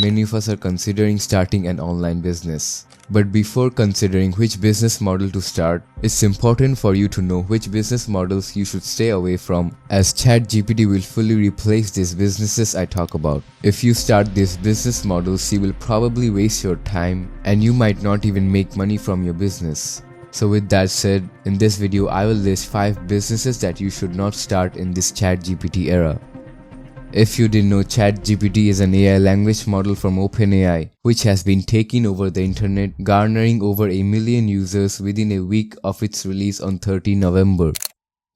Many of us are considering starting an online business. But before considering which business model to start, it's important for you to know which business models you should stay away from, as ChatGPT will fully replace these businesses I talk about. If you start these business models, you will probably waste your time and you might not even make money from your business. So with that said, in this video I will list 5 businesses that you should not start in this ChatGPT era. If you didn't know, ChatGPT is an AI language model from OpenAI, which has been taking over the internet, garnering over 1 million users within a week of its release on 13 November.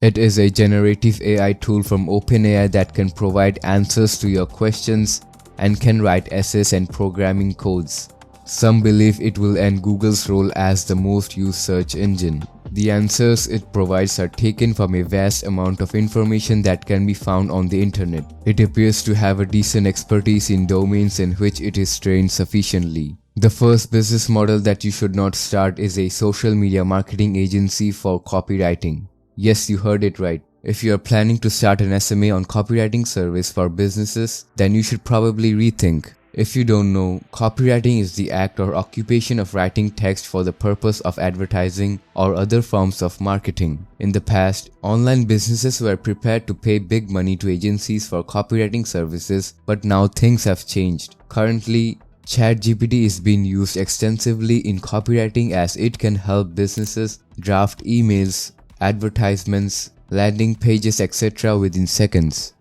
It is a generative AI tool from OpenAI that can provide answers to your questions and can write essays and programming codes. Some believe it will end Google's role as the most used search engine. The answers it provides are taken from a vast amount of information that can be found on the internet. It appears to have a decent expertise in domains in which it is trained sufficiently. The first business model that you should not start is a social media marketing agency for copywriting. Yes, you heard it right. If you are planning to start an SMA on copywriting service for businesses, then you should probably rethink. If you don't know, copywriting is the act or occupation of writing text for the purpose of advertising or other forms of marketing. In the past, online businesses were prepared to pay big money to agencies for copywriting services, but now things have changed. Currently, ChatGPT is being used extensively in copywriting as it can help businesses draft emails, advertisements, landing pages, etc. within seconds.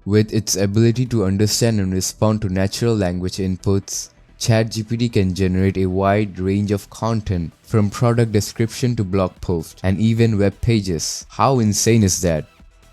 With its ability to understand and respond to natural language inputs, ChatGPT can generate a wide range of content, from product description to blog posts and even web pages. How insane is that?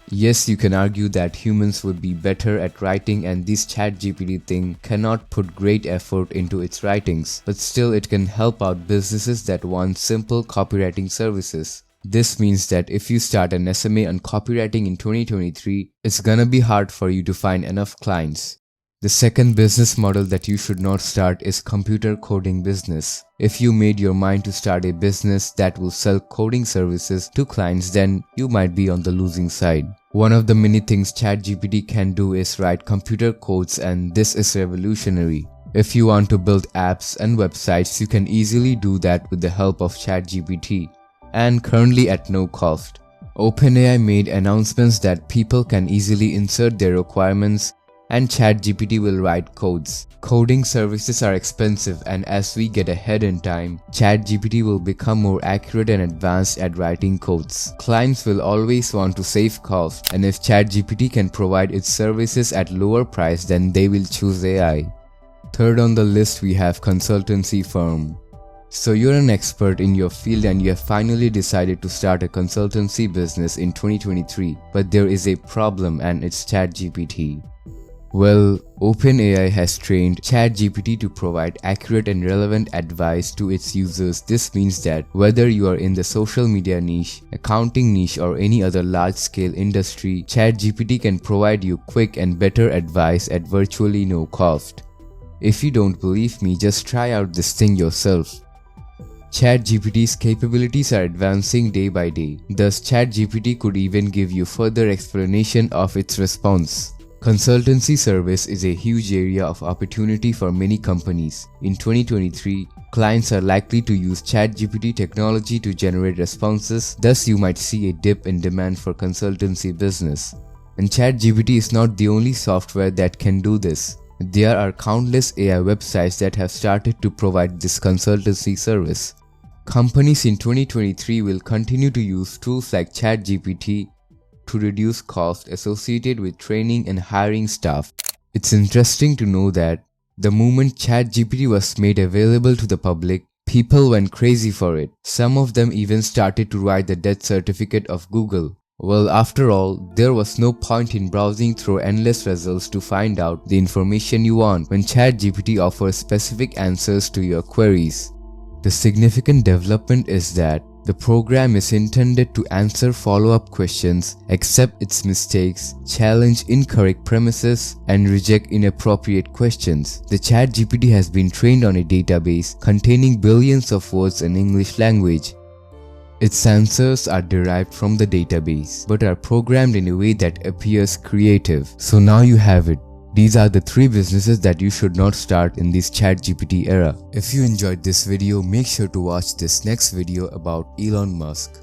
Yes, you can argue that humans would be better at writing and this ChatGPT thing cannot put great effort into its writings, but still it can help out businesses that want simple copywriting services. This means that if you start an SMA on copywriting in 2023, it's gonna be hard for you to find enough clients. The second business model that you should not start is computer coding business. If you made your mind to start a business that will sell coding services to clients, then you might be on the losing side. One of the many things ChatGPT can do is write computer codes, and this is revolutionary. If you want to build apps and websites, you can easily do that with the help of ChatGPT. And currently at no cost. OpenAI made announcements that people can easily insert their requirements and ChatGPT will write codes. Coding services are expensive, and as we get ahead in time, ChatGPT will become more accurate and advanced at writing codes. Clients will always want to save costs, and if ChatGPT can provide its services at lower price, then they will choose AI. Third on the list, we have consultancy firm. So you're an expert in your field and you have finally decided to start a consultancy business in 2023, but there is a problem, and it's ChatGPT. Well, OpenAI has trained ChatGPT to provide accurate and relevant advice to its users. This means that whether you are in the social media niche, accounting niche, or any other large-scale industry, ChatGPT can provide you quick and better advice at virtually no cost. If you don't believe me, just try out this thing yourself. ChatGPT's capabilities are advancing day by day. Thus, ChatGPT could even give you further explanation of its response. Consultancy service is a huge area of opportunity for many companies. In 2023, clients are likely to use ChatGPT technology to generate responses, thus you might see a dip in demand for consultancy business. And ChatGPT is not the only software that can do this. There are countless AI websites that have started to provide this consultancy service. Companies in 2023 will continue to use tools like ChatGPT to reduce costs associated with training and hiring staff. It's interesting to know that the moment ChatGPT was made available to the public, people went crazy for it. Some of them even started to write the death certificate of Google. Well, after all, there was no point in browsing through endless results to find out the information you want when ChatGPT offers specific answers to your queries. The significant development is that the program is intended to answer follow-up questions, accept its mistakes, challenge incorrect premises, and reject inappropriate questions. The ChatGPT has been trained on a database containing billions of words in English language. Its answers are derived from the database, but are programmed in a way that appears creative. So now you have it. These are the 3 businesses that you should not start in this ChatGPT era. If you enjoyed this video, make sure to watch this next video about Elon Musk.